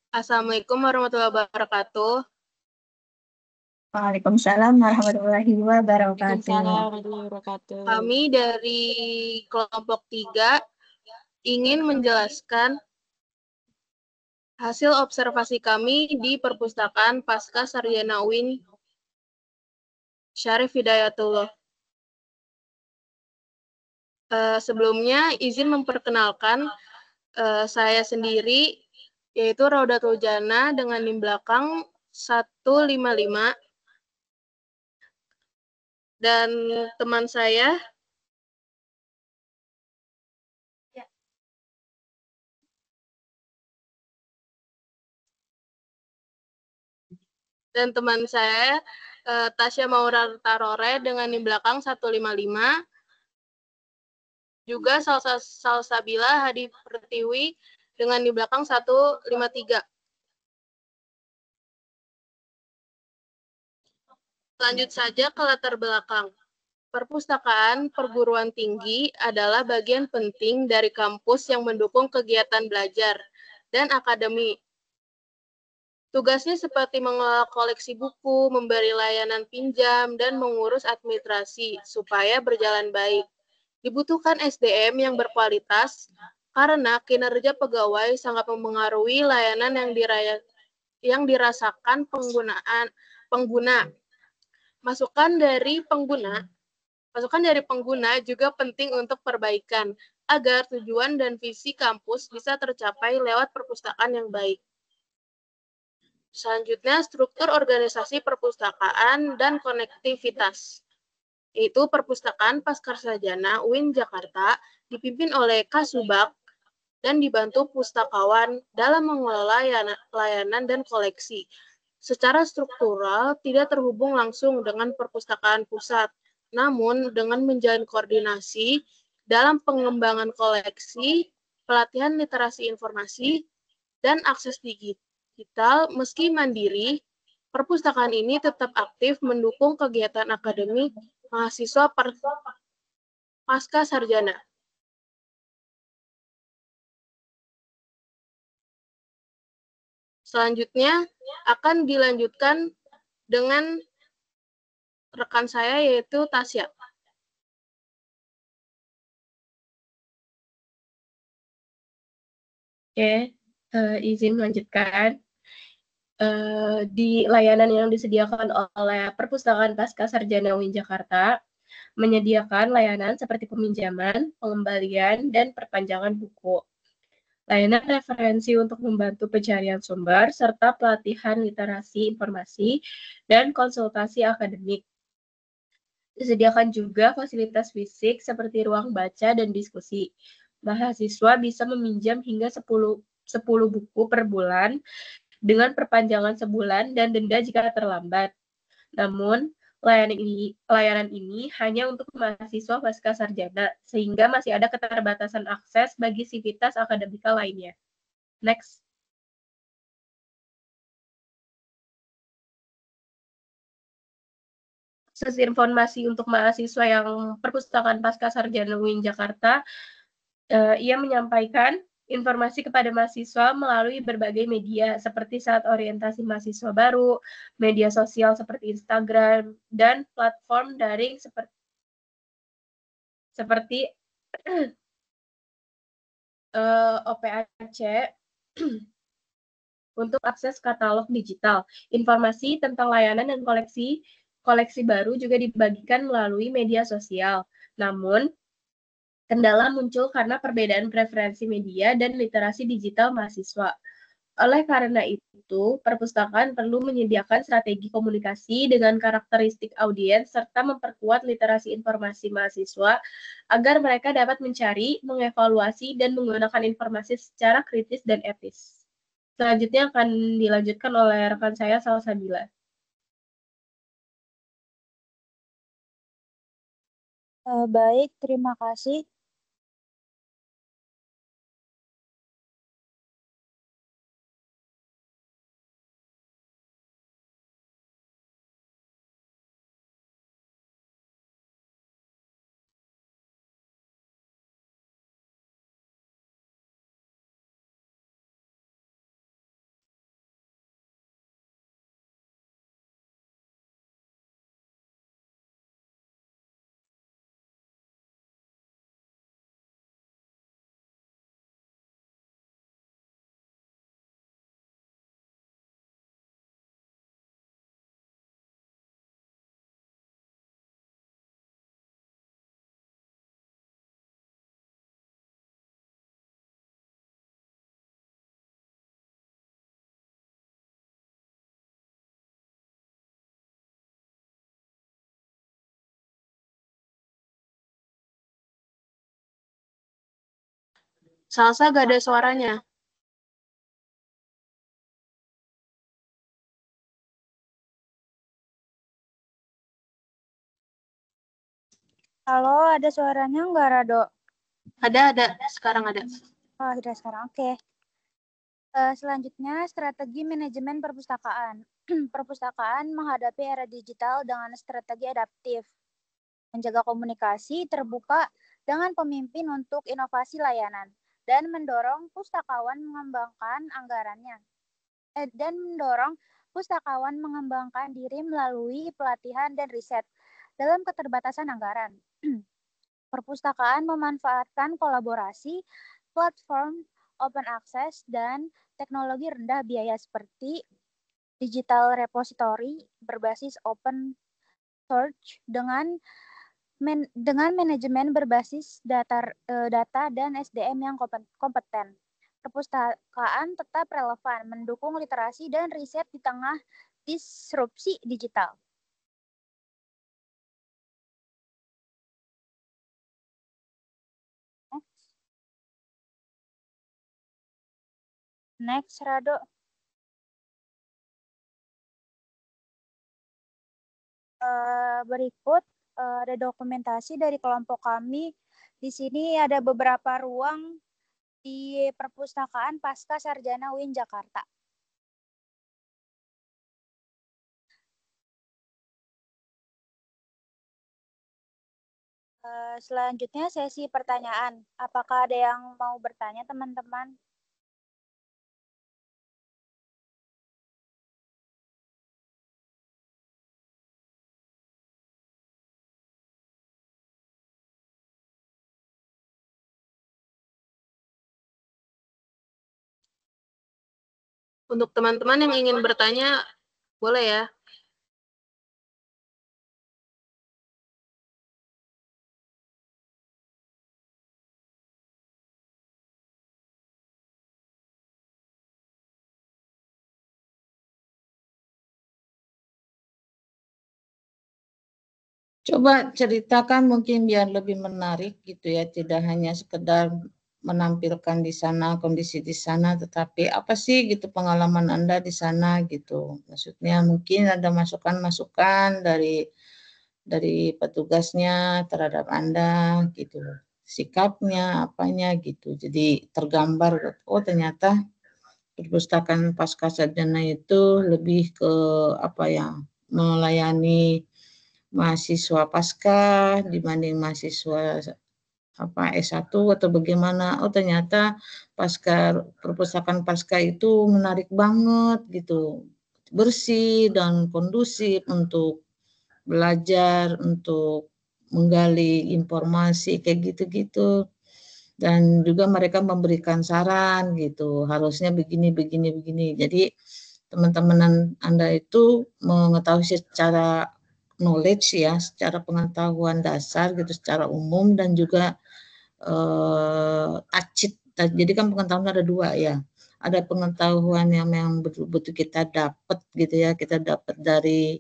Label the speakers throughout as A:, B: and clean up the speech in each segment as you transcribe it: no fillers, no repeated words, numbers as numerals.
A: Assalamualaikum warahmatullahi wabarakatuh.
B: Waalaikumsalam warahmatullahi wabarakatuh.
C: Waalaikumsalam warahmatullahi wabarakatuh.
A: Kami dari kelompok 3 ingin menjelaskan hasil observasi kami di perpustakaan Pasca Sarjana UIN Syarif Hidayatullah. Sebelumnya izin memperkenalkan saya sendiri, yaitu Raudatul Jannah dengan NIM belakang 155, dan teman saya Tasya Maura Tarore dengan NIM belakang 155, juga Salsabila Hadi Pertiwi dengan di belakang 153. Lanjut saja ke latar belakang. Perpustakaan perguruan tinggi adalah bagian penting dari kampus yang mendukung kegiatan belajar dan akademi. Tugasnya seperti mengelola koleksi buku, memberi layanan pinjam, dan mengurus administrasi supaya berjalan baik. Dibutuhkan SDM yang berkualitas karena kinerja pegawai sangat mempengaruhi layanan yang dirasakan pengguna. Masukan dari pengguna juga penting untuk perbaikan agar tujuan dan visi kampus bisa tercapai lewat perpustakaan yang baik. Selanjutnya, struktur organisasi perpustakaan dan konektivitas, yaitu Perpustakaan Pascarsarjana UIN Jakarta dipimpin oleh Kasubag dan dibantu pustakawan dalam mengelola layanan dan koleksi. Secara struktural tidak terhubung langsung dengan perpustakaan pusat, namun dengan menjalin koordinasi dalam pengembangan koleksi, pelatihan literasi informasi, dan akses digital meski mandiri, perpustakaan ini tetap aktif mendukung kegiatan akademik mahasiswa pasca sarjana. Selanjutnya akan dilanjutkan dengan rekan saya, yaitu Tasya.
C: Oke, izin melanjutkan. Di layanan yang disediakan oleh Perpustakaan Pasca Sarjana UIN Jakarta, menyediakan layanan seperti peminjaman, pengembalian, dan perpanjangan buku. Layanan referensi untuk membantu pencarian sumber, serta pelatihan literasi informasi dan konsultasi akademik. Disediakan juga fasilitas fisik seperti ruang baca dan diskusi. Mahasiswa bisa meminjam hingga 10 buku per bulan dengan perpanjangan sebulan dan denda jika terlambat. Namun, layanan ini hanya untuk mahasiswa pasca sarjana, sehingga masih ada keterbatasan akses bagi sivitas akademika lainnya. Next. Akses informasi untuk mahasiswa yang Perpustakaan Pasca Sarjana UIN Jakarta, ia menyampaikan informasi kepada mahasiswa melalui berbagai media seperti saat orientasi mahasiswa baru, media sosial seperti Instagram, dan platform daring seperti OPAC untuk akses katalog digital. Informasi tentang layanan dan koleksi baru juga dibagikan melalui media sosial. Namun, kendala muncul karena perbedaan preferensi media dan literasi digital mahasiswa. Oleh karena itu, perpustakaan perlu menyediakan strategi komunikasi dengan karakteristik audiens serta memperkuat literasi informasi mahasiswa agar mereka dapat mencari, mengevaluasi, dan menggunakan informasi secara kritis dan etis. Selanjutnya akan dilanjutkan oleh rekan saya, Salsabila.
B: Baik, terima kasih.
A: Salsa gak ada suaranya.
B: Halo, ada suaranya nggak, Rado?
A: Ada. Sekarang ada.
B: Oh, ada sekarang. Oke. Selanjutnya, strategi manajemen perpustakaan. Perpustakaan menghadapi era digital dengan strategi adaptif, menjaga komunikasi terbuka dengan pemimpin untuk inovasi layanan, dan mendorong pustakawan mengembangkan diri melalui pelatihan dan riset dalam keterbatasan anggaran. Perpustakaan memanfaatkan kolaborasi, platform open access, dan teknologi rendah biaya seperti digital repository berbasis open source dengan manajemen berbasis data dan SDM yang kompeten. Perpustakaan tetap relevan, mendukung literasi dan riset di tengah disrupsi digital. Next, Rado. Berikut ada dokumentasi dari kelompok kami. Di sini ada beberapa ruang di perpustakaan Pasca Sarjana UIN Jakarta. Selanjutnya sesi pertanyaan. Apakah ada yang mau bertanya, teman-teman?
A: Untuk teman-teman yang ingin bertanya, boleh ya.
D: Coba ceritakan mungkin biar lebih menarik gitu ya, tidak hanya sekedar menampilkan di sana, kondisi di sana, tetapi apa sih gitu pengalaman Anda di sana gitu. Maksudnya mungkin ada masukan-masukan dari petugasnya terhadap Anda gitu. Sikapnya, apanya gitu. Jadi tergambar, oh ternyata perpustakaan pasca sarjana itu lebih ke apa ya, melayani mahasiswa pasca dibanding mahasiswa apa S1 atau bagaimana. Oh ternyata pasca perpustakaan pasca itu menarik banget gitu, bersih dan kondusif untuk belajar, untuk menggali informasi kayak gitu-gitu. Dan juga mereka memberikan saran gitu, harusnya begini. Jadi teman-teman Anda itu mengetahui secara knowledge ya, secara pengetahuan dasar gitu secara umum, dan juga tacit. Jadi kan pengetahuan ada dua ya, ada pengetahuan yang memang betul-betul kita dapat gitu ya, kita dapat dari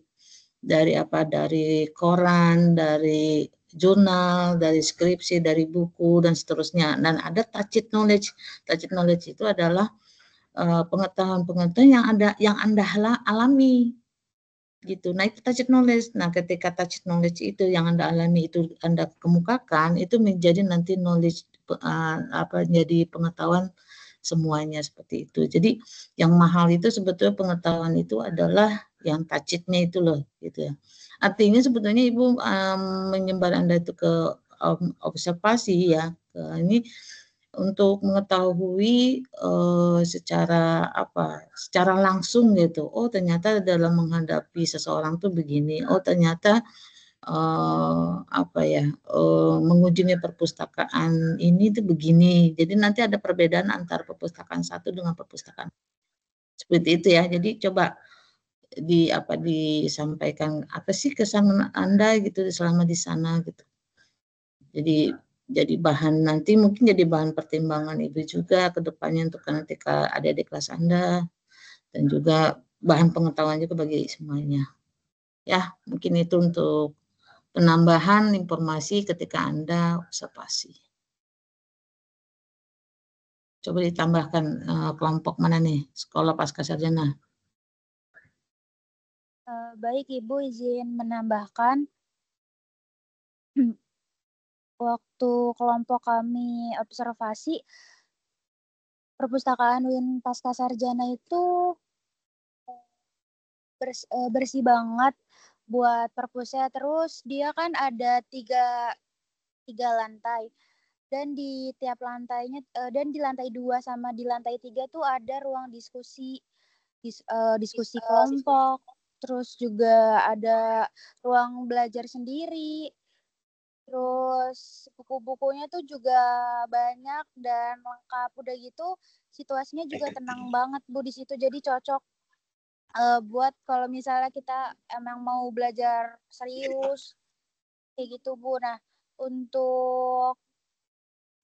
D: koran, dari jurnal, dari skripsi, dari buku dan seterusnya. Dan ada tacit knowledge. Tacit knowledge itu adalah pengetahuan-pengetahuan yang Anda alami gitu. Nah, itu tacit knowledge. Nah, ketika tacit knowledge itu yang Anda alami itu Anda kemukakan, itu menjadi nanti knowledge jadi pengetahuan semuanya seperti itu. Jadi yang mahal itu sebetulnya pengetahuan itu adalah yang tacitnya itu loh gitu ya. Artinya sebetulnya Ibu menyebar Anda itu ke observasi ya. Ini untuk mengetahui secara langsung gitu. Oh ternyata dalam menghadapi seseorang tuh begini. Oh ternyata mengunjungi perpustakaan ini tuh begini. Jadi nanti ada perbedaan antara perpustakaan satu dengan perpustakaan seperti itu ya. Jadi coba disampaikan apa sih kesan Anda gitu selama di sana gitu. Jadi bahan nanti mungkin jadi bahan pertimbangan Ibu juga ke depannya untuk ketika ada di kelas Anda, dan juga bahan pengetahuan juga bagi semuanya. Ya, mungkin itu untuk penambahan informasi ketika Anda observasi. Coba ditambahkan kelompok mana nih, sekolah pasca sarjana.
B: Baik Ibu, izin menambahkan. Waktu kelompok kami observasi, perpustakaan UIN pasca sarjana itu bersih banget buat perpusnya. Terus dia kan ada tiga lantai, dan di tiap lantainya dan di lantai 2 sama di lantai 3 tuh ada ruang diskusi diskusi kelompok. Terus juga ada ruang belajar sendiri. Terus buku-bukunya tuh juga banyak dan lengkap. Udah gitu situasinya juga tenang banget Bu di situ. Jadi cocok buat kalau misalnya kita emang mau belajar serius kayak gitu Bu. Nah, untuk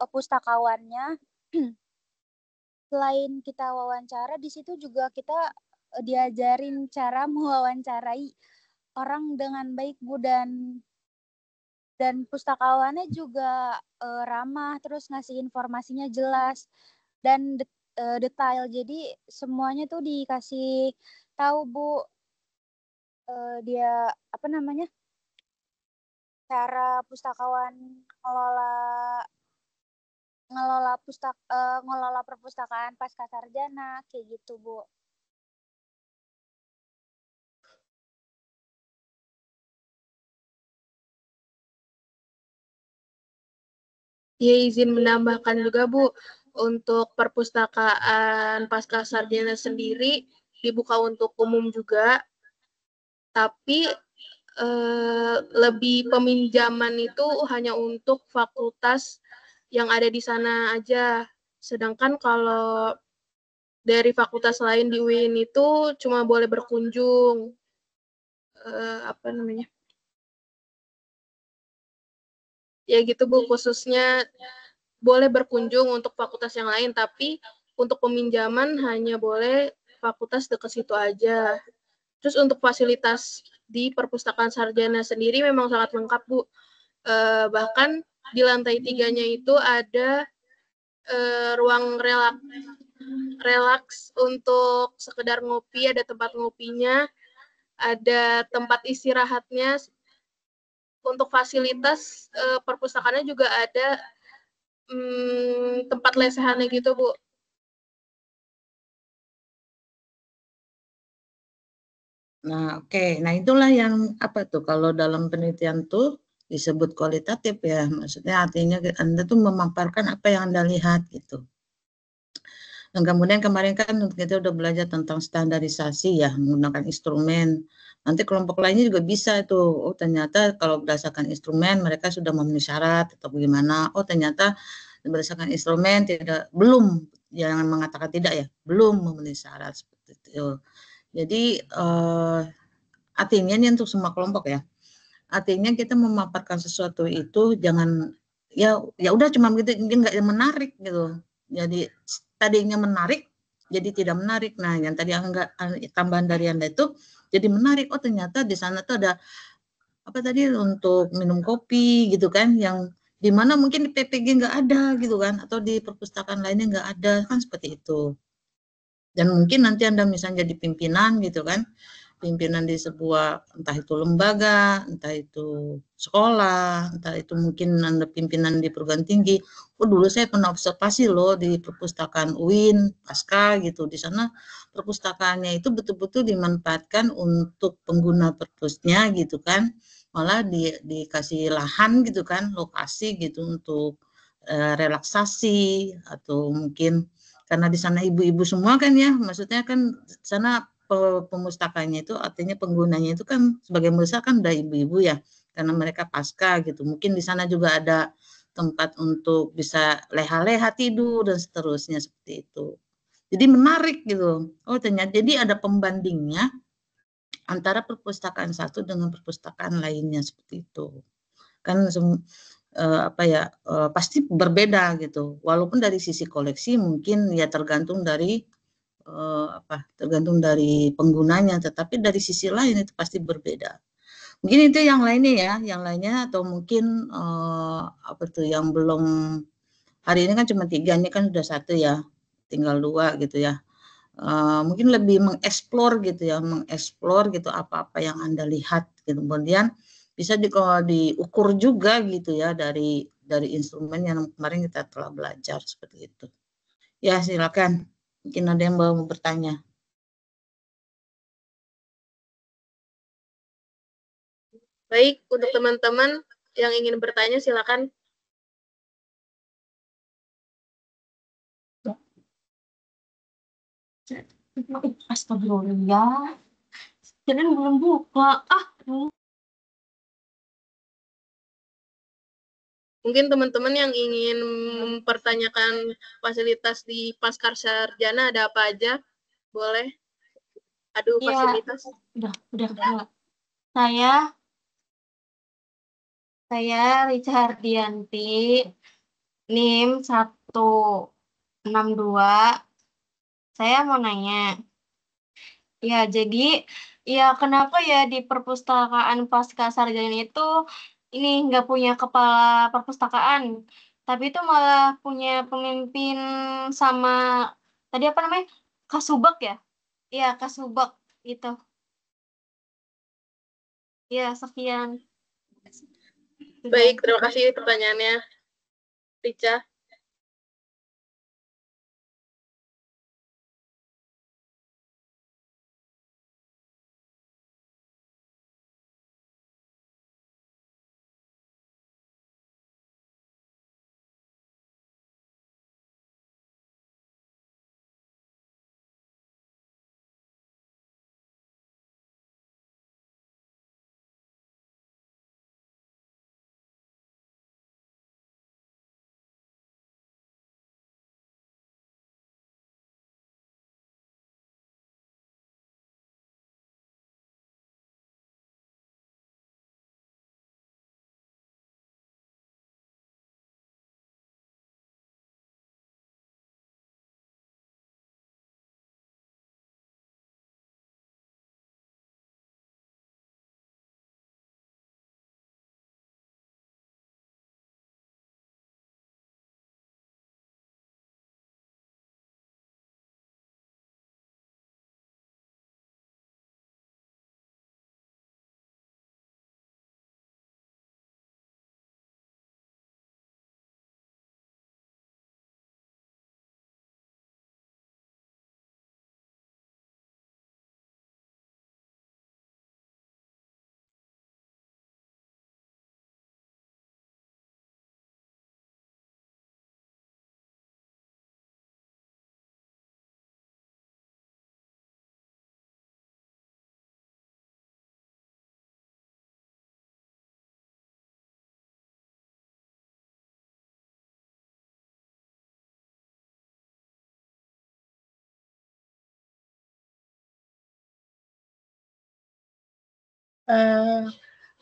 B: pustakawannya selain kita wawancara, di situ juga kita diajarin cara mewawancarai orang dengan baik Bu, dan pustakawannya juga ramah, terus ngasih informasinya jelas dan detail. Jadi semuanya tuh dikasih tahu Bu, dia apa namanya, cara pustakawan ngelola perpustakaan pasca sarjana kayak gitu Bu.
A: Ya, izin menambahkan juga Bu, untuk perpustakaan pasca sarjana sendiri dibuka untuk umum juga, tapi lebih peminjaman itu hanya untuk fakultas yang ada di sana aja. Sedangkan kalau dari fakultas lain di UIN itu cuma boleh berkunjung. Apa namanya? Ya gitu Bu, khususnya boleh berkunjung untuk fakultas yang lain, tapi untuk peminjaman hanya boleh fakultas dekat situ aja. Terus untuk fasilitas di perpustakaan sarjana sendiri memang sangat lengkap Bu. Bahkan di lantai 3-nya itu ada ruang relaks untuk sekedar ngopi, ada tempat ngopinya, ada tempat istirahatnya. Untuk fasilitas perpustakaannya juga ada tempat lesehannya gitu Bu.
D: Nah, oke. Nah, itulah yang apa tuh kalau dalam penelitian tuh disebut kualitatif ya. Maksudnya artinya Anda tuh memaparkan apa yang Anda lihat gitu. Dan kemudian kemarin kan kita udah belajar tentang standarisasi ya, menggunakan instrumen. Nanti kelompok lainnya juga bisa itu. Oh, ternyata kalau berdasarkan instrumen mereka sudah memenuhi syarat atau bagaimana. Oh, ternyata berdasarkan instrumen belum, jangan mengatakan tidak ya, belum memenuhi syarat seperti itu. Jadi artinya ini untuk semua kelompok ya. Artinya kita memaparkan sesuatu itu jangan ya udah cuma gitu, nggak menarik gitu. Jadi tadinya menarik jadi tidak menarik. Nah, yang tadi enggak tambahan dari Anda itu jadi menarik. Oh, ternyata di sana tuh ada apa tadi untuk minum kopi gitu kan, yang di mana mungkin di PPG nggak ada gitu kan, atau di perpustakaan lainnya nggak ada kan, seperti itu. Dan mungkin nanti Anda misalnya jadi pimpinan gitu kan, pimpinan di sebuah entah itu lembaga, entah itu sekolah, entah itu mungkin Anda pimpinan di perguruan tinggi. Oh, dulu saya pernah observasi loh di perpustakaan UIN pasca gitu. Di sana perpustakaannya itu betul-betul dimanfaatkan untuk pengguna perpusnya gitu kan. Malah dikasih lahan gitu kan, lokasi gitu untuk relaksasi, atau mungkin karena di sana ibu-ibu semua kan ya, maksudnya kan sana pemustakanya itu artinya penggunanya itu kan sebagai besar kan udah ibu-ibu ya, karena mereka pasca gitu. Mungkin di sana juga ada tempat untuk bisa leha-leha tidur dan seterusnya seperti itu. Jadi menarik gitu. Oh, ternyata jadi ada pembandingnya antara perpustakaan satu dengan perpustakaan lainnya seperti itu. Kan pasti berbeda gitu. Walaupun dari sisi koleksi mungkin ya tergantung dari tergantung dari penggunanya, tetapi dari sisi lain itu pasti berbeda. Mungkin itu yang lainnya ya, yang lainnya atau mungkin yang belum hari ini kan cuma 3, ini kan sudah 1 ya, tinggal 2 gitu ya. Mungkin lebih mengeksplor gitu ya, mengeksplor gitu apa-apa yang Anda lihat gitu. Kemudian bisa diukur juga gitu ya dari instrumen yang kemarin kita telah belajar seperti itu. Ya, silakan. Mungkin ada yang mau bertanya.
A: Baik, untuk teman-teman yang ingin bertanya silakan.
E: Astagfirullah. Jadi belum buka.
A: Mungkin teman-teman yang ingin mempertanyakan fasilitas di Pasca Sarjana ada apa aja? Boleh. Aduh,
E: Iya.
A: fasilitas.
E: Udah keluar. Saya Richardianti, NIM 162. Saya mau nanya. Ya, jadi ya kenapa ya di perpustakaan Pasca Sarjana itu ini nggak punya kepala perpustakaan, tapi itu malah punya pemimpin sama tadi apa namanya? Kasubag ya? Iya, Kasubag gitu. Ya, sekian.
A: Baik, terima kasih pertanyaannya, Rica.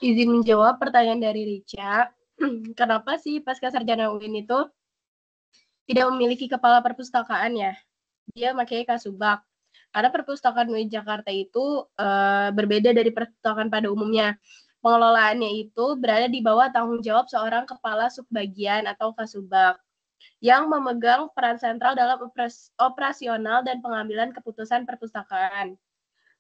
C: Izin menjawab pertanyaan dari Rica. Kenapa sih Pasca Sarjana UIN itu tidak memiliki kepala perpustakaan ya? Dia pakai Kasubag. Karena perpustakaan UI Jakarta itu berbeda dari perpustakaan pada umumnya. Pengelolaannya itu berada di bawah tanggung jawab seorang kepala subbagian atau Kasubag yang memegang peran sentral dalam operasional dan pengambilan keputusan perpustakaan.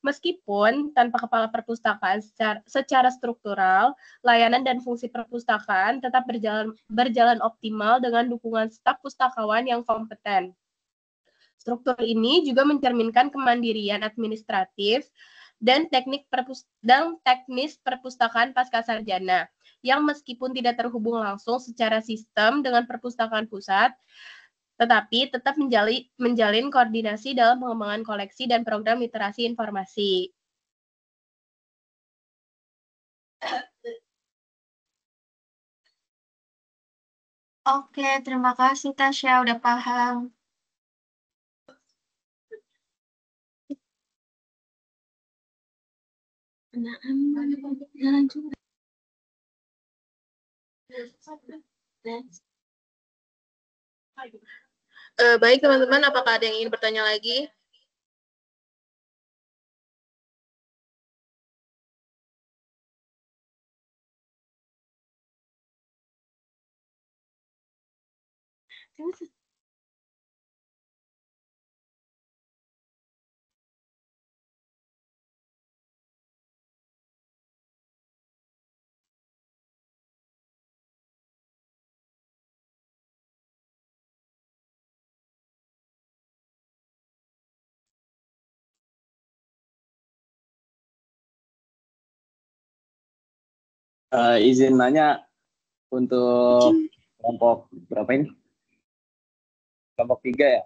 C: Meskipun tanpa kepala perpustakaan secara struktural, layanan dan fungsi perpustakaan tetap berjalan optimal dengan dukungan staf pustakawan yang kompeten. Struktur ini juga mencerminkan kemandirian administratif dan teknis perpustakaan pasca sarjana, yang meskipun tidak terhubung langsung secara sistem dengan perpustakaan pusat, tetapi tetap menjalin koordinasi dalam pengembangan koleksi dan program literasi informasi.
E: Oke, terima kasih Tasya, udah paham.
A: Baik, teman-teman, apakah ada yang ingin bertanya lagi?
F: Izin nanya untuk kelompok berapa ini? Kelompok 3 ya.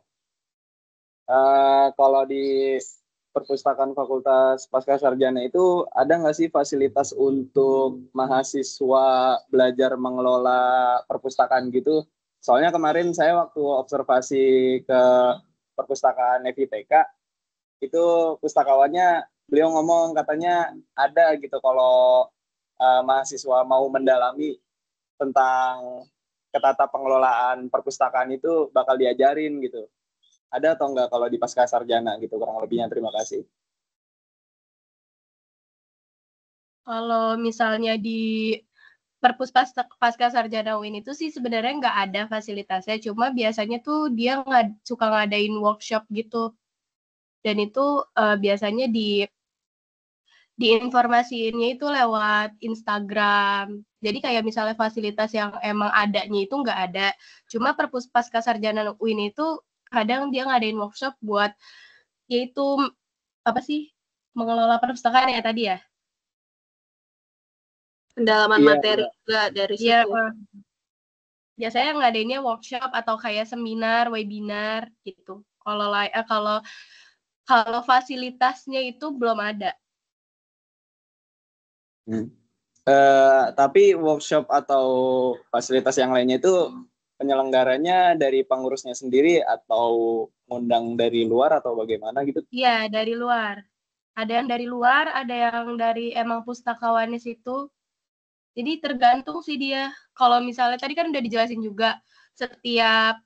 F: Kalau di perpustakaan Fakultas Pascasarjana itu ada nggak sih fasilitas untuk mahasiswa belajar mengelola perpustakaan gitu? Soalnya kemarin saya waktu observasi ke perpustakaan FIPK, itu pustakawannya beliau ngomong katanya ada gitu kalau mahasiswa mau mendalami tentang ketata pengelolaan perpustakaan itu bakal diajarin gitu. Ada atau enggak kalau di Pascasarjana gitu, kurang lebihnya. Terima kasih.
C: Kalau misalnya di Perpus Pascasarjana UIN itu sih sebenarnya nggak ada fasilitasnya, cuma biasanya tuh dia suka ngadain workshop gitu. Dan itu biasanya diinformasiinnya itu lewat Instagram. Jadi kayak misalnya fasilitas yang emang adanya itu nggak ada. Cuma Perpus Pascasarjana UIN itu kadang dia ngadain workshop buat yaitu apa sih, mengelola perpustakaan ya tadi ya.
A: Pendalaman materi juga dari
C: Iya,
A: situ.
C: biasanya ngadainnya workshop atau kayak seminar, webinar gitu. Kalau fasilitasnya itu belum ada.
F: Tapi workshop atau fasilitas yang lainnya itu penyelenggaranya dari pengurusnya sendiri atau ngundang dari luar atau bagaimana gitu?
C: Iya, dari luar. Ada yang dari luar, ada yang dari emang pustakawannya situ. Jadi tergantung sih dia. Kalau misalnya tadi kan udah dijelasin juga, setiap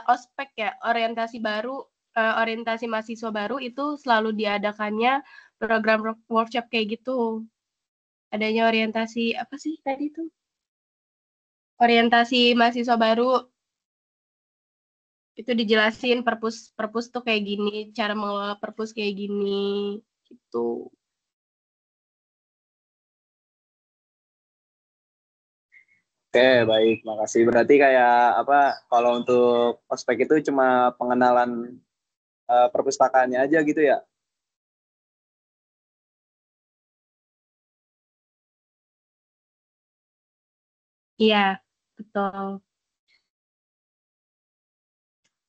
C: ospek ya, orientasi mahasiswa baru itu selalu diadakannya program workshop kayak gitu. Adanya orientasi apa sih tadi tuh? Orientasi mahasiswa baru itu dijelasin perpus tuh kayak gini, cara mengelola perpus kayak gini gitu.
F: Oke, baik, makasih. Berarti kayak apa, kalau untuk ospek itu cuma pengenalan perpustakaannya aja gitu ya?
C: Iya, betul.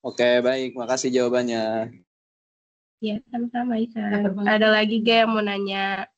F: Oke, baik, makasih jawabannya.
C: Iya, sama-sama Isa. Ada lagi gak yang mau nanya?